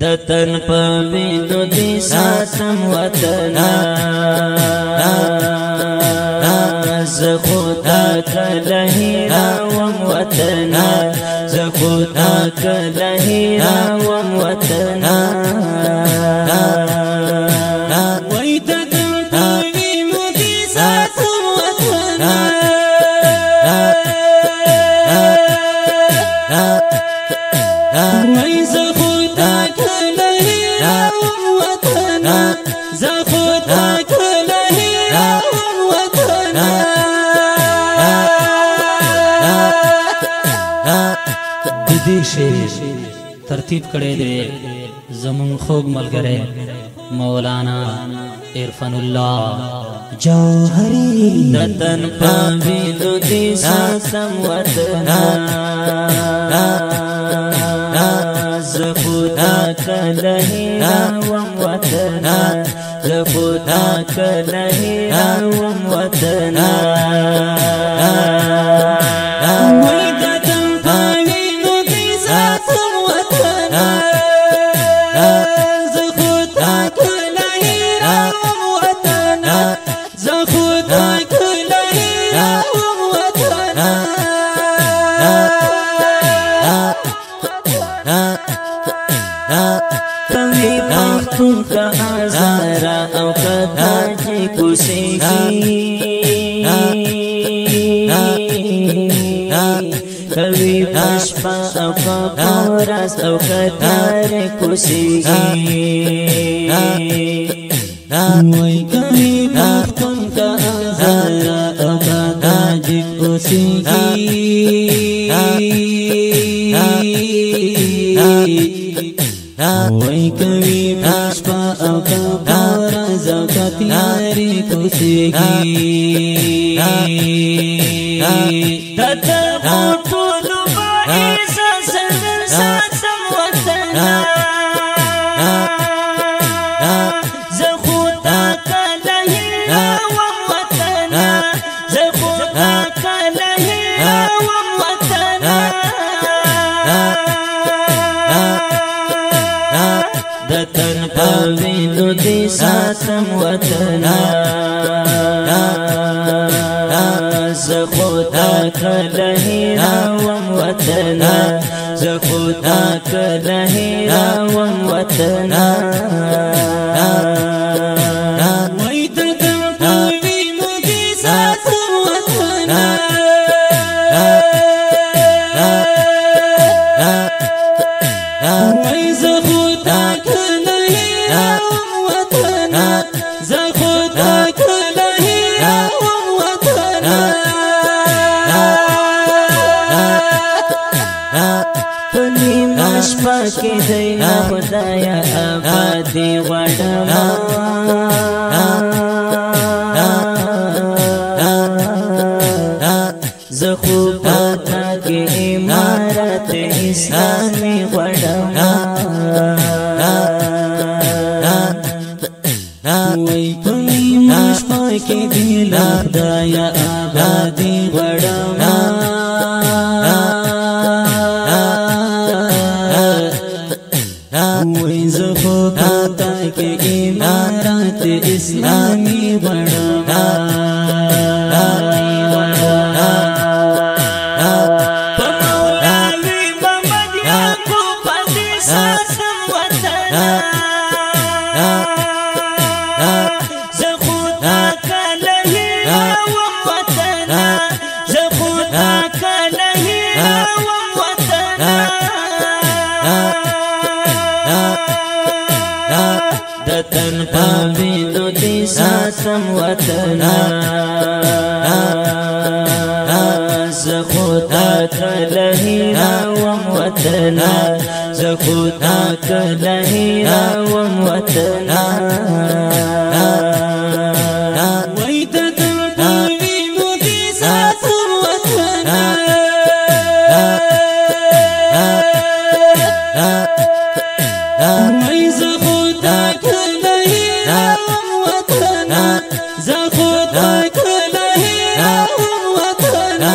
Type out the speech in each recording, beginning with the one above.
دتن پوینو دی ساتم وطنا زخوتا کلهیرا وم وطنا زخوتا کلهیرا وم وطنا وی دتن پوینو دی ساتم وطنا وی زخوتا کلهیرا وم وطنا زخوتا کلهیرا وم وطنا ددی شعر ترتیب کړی دی زمون خوږ ملګری مولانا عرفان الله جوهری دتن پوینو دی ساتم وطنا زخوتا کلهیرا وم وطنا زخوتا کلهیرا وم وطنا وی دتن پوینو دی ساتم وطنا زخوتا کلهیرا وم وطنا زخوتا کلهیرا وم وطنا کمی پختون کا آزارا او کتا چی کسیگی کمی پشپا او کپورس او کتار کسیگی وی کمی پختون کا آزارا او کتا چی کسیگی وی کمی پشپا او کپورا زوکتیاری کسیگی تتا خوٹونو باعیسا سنگر ساتم وطنا زخوتا کلهیرا وم وطنا زخوتا کلهیرا وم وطنا دتن پوینو دی ساتم وطنا زخوتا کلهیرا وم وطنا زخوتا کلهیرا وم وطنا وی دتن پوینو دی ساتم وطنا وی زخوتا کلهیرا وم وطنا زخوتا کلهیرا وم وطنا پنی مشپا کی دینا خدایا آبادی وڑما زخوتا کی امارت اسلامی وڑما وی پنی مشپا کی دینا خدایا آبادی وڑما وی زخوتا کی امارت اسلامی وڑما زخوتا کلهیرا وم وطنا زخوتا کلهیرا وم وطنا دتن پوینو دی ساتم وطنا زخوتا کلهیرا وم وطنا زخوتا کلهیرا وم وطنا وی دتن پوینو دی ساتم وطنا وی زخوتا کلهیرا وم وطنا زخوتا کلهیرا وم وطنا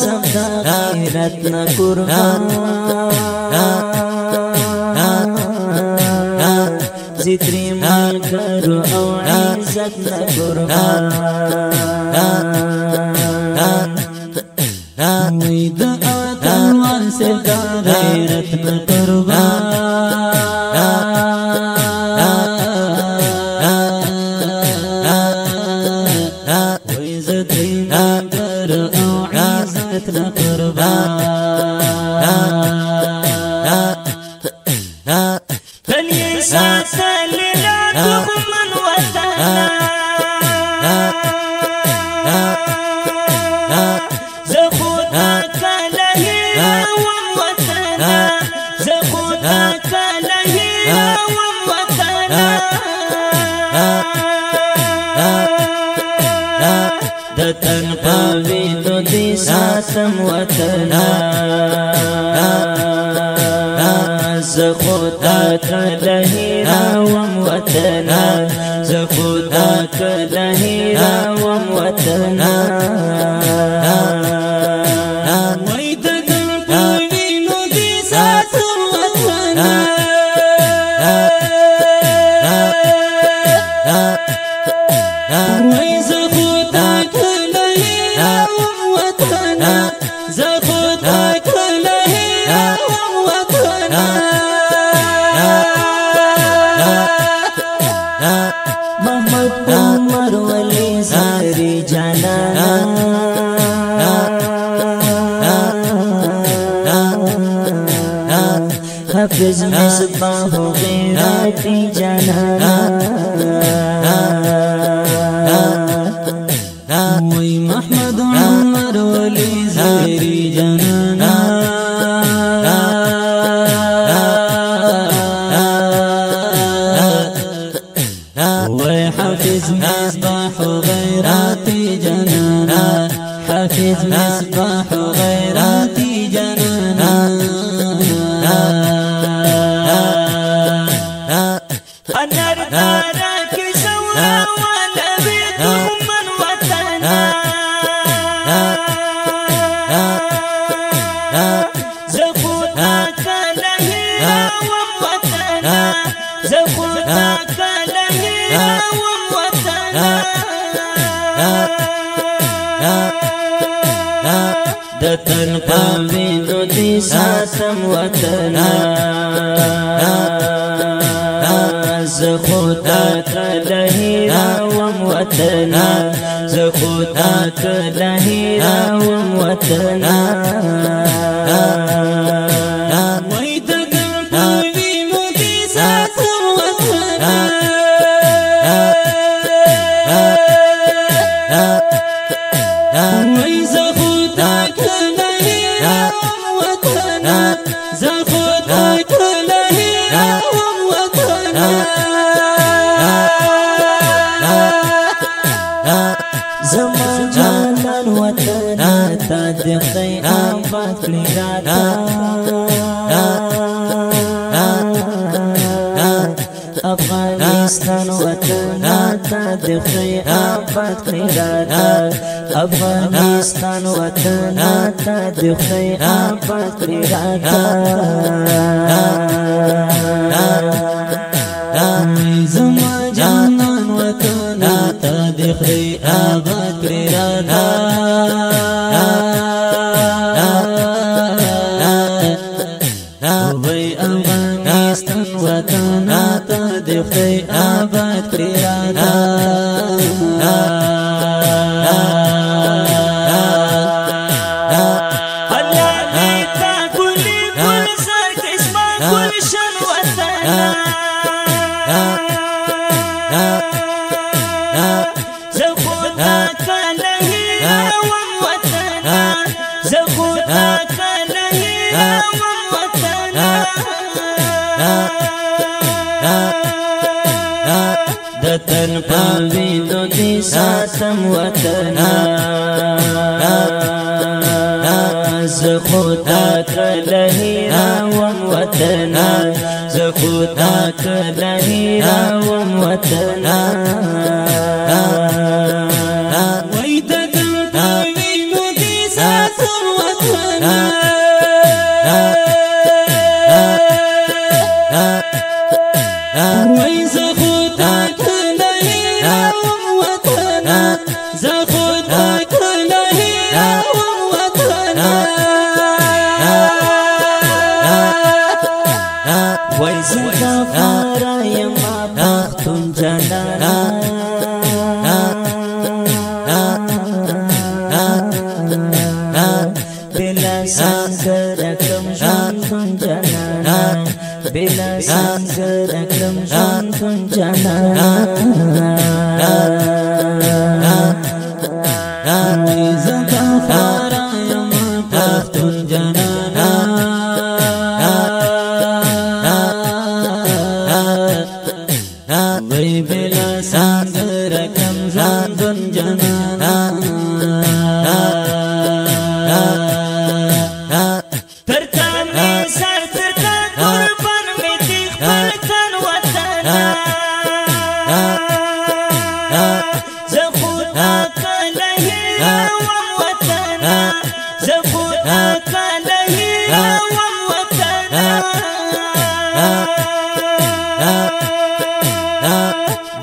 سبدا غیرت نا قربان زیتری ملګرو او عزت نا قربان وی د اتلوان سبدا غیرت نا قربان وی زیتری ملګرو او عزت نا قربان فلی ساتل دښمن وطن زه خو تا کله هېروم وطن زه خو تا کله هېروم وطن د تن په وینو دې ساتم وطن زه خو تا کله هېروم وطن زه خو تا کله هېروم وطن وی د تن په وینو دې ساتم وطن وی زه خو تا کله هېروم وطن زه خو تا کله هېروم وطن محمد عمر ولی زهری جانانا حافظ مصباح غیرتی جانانا وی محمد عمر ولی زهری جانانا وی حافظ مصباح غیرتی جانانا حافظ مصباح غیرتی جانانا انر دارا کی سورا والا بی دښمن وطن زه خو تا کله هېروم وطن زه خو تا کله هېروم وطن د تن په وینو دې ساتم وطن زه خو تا کله هېروم وطن زه خو تا کله هېروم وطن وی د تن په وینو دې ساتم وطن وی زه خو تا کله هېروم وطن زه خو تا کله هېروم وطن زما جانان وطن تا د خدای آباد کړي راته افغانستان وطن تا د خدای آباد کړي راته افغانستان وطن تا د خدای آباد کړي راته زما جانان وطن تا د خدای آباد کړی راته وی افغانستان وطن تا د خدای آباد کړی راته الله دې تا ګلې ګل سر قسمه ګلشن وطن زه خو تا کله هېروم وطن زه خو تا کله هېروم وطن د تن په وینو دې ساتم وطن زه خو تا کله هېروم وطن زه خو تا کله هېروم وطن وی د تن په وینو دې ساتم وای زخوتا کله وطن زخوتا کله وطن وای زخوتا یما پختون جانانا بلا سنگر کم جان جانانا بلا سنگر کم جان جانانا زخوتا یما پختون جانانا وای بلا سنگر کم جان جانانا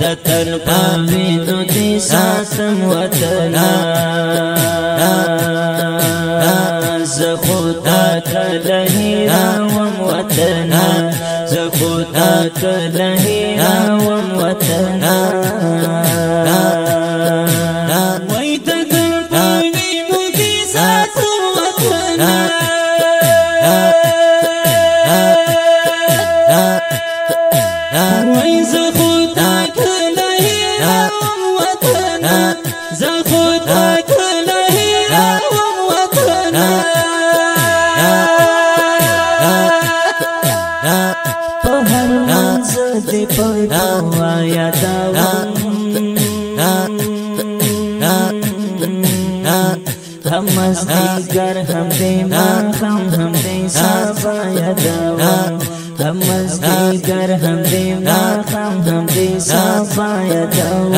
دتر پاوینو دی ساتم وطنا زخوتا کلهی راوم وطنا زخوتا کلهی راوم وطنا وای دتر پاوینو دی ساتم وطنا وای زخوتا کلهی راوم وطنا زخوتا کلهی راوم وطنا په هر منځ دې پټوا یادوم هم مزدیګر هم دې ماښام هم دې سبا یادوم هم مزدیګر هم دې ماښام هم دې سبا یادوم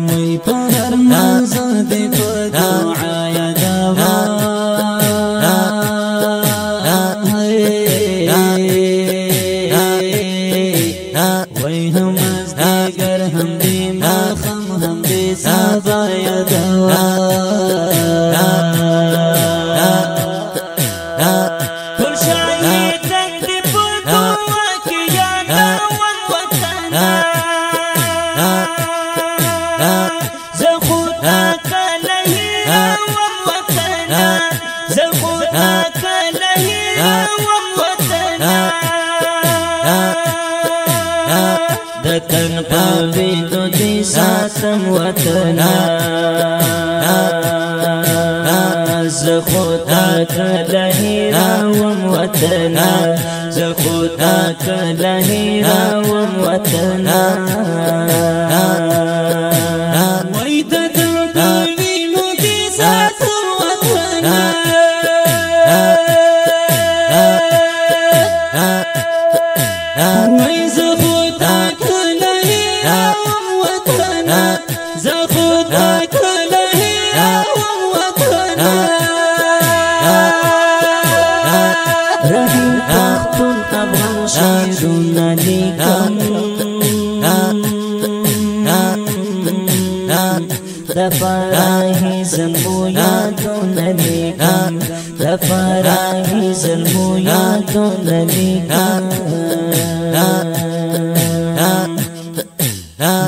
وای په هر منځ دې پټوا یادوم وای هم مزدیګر هم دې ماښام هم دې سبا یادوم دتن پاوینو دی ساتم وطنا زخوتا کلهی راوم وطنا زخوتا کلهی راوم وطنا وای دتن پاوینو دی ساتم وطنا وای زخوتا کلهی راوم وطنا زخوتا کلهی راوم وطنا رحیم پختون افغان شیرونه لیکم د فرحي زلمو یادونه لیکم د فرحي زلمو یادونه لیکم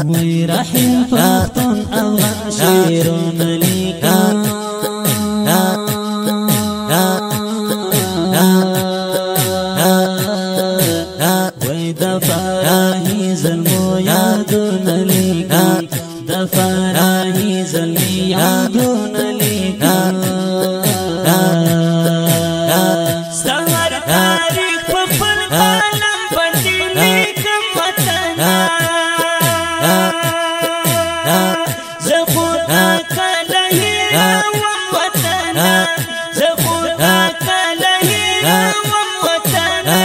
وای رحیم پختون افغان شیرونه لیکم وای د فرحي زلمو یادونه لیکم د فرحي زلمی یادونه لیکم ستر تاریخ په خپل قلم باندې لیکم وطنا زخوتا کلهی راوم وطنا زخوتا کلهی راوم وطنا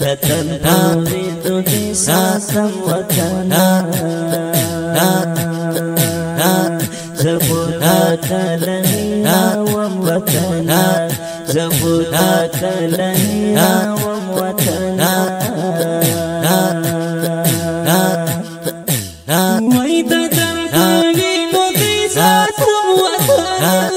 دتن پاوینو دی ساتم وطنا زخوتا تلهيا وموطنا زخوتا تلهيا وموطنا وإذا تنتهي مضي ساتم وطنا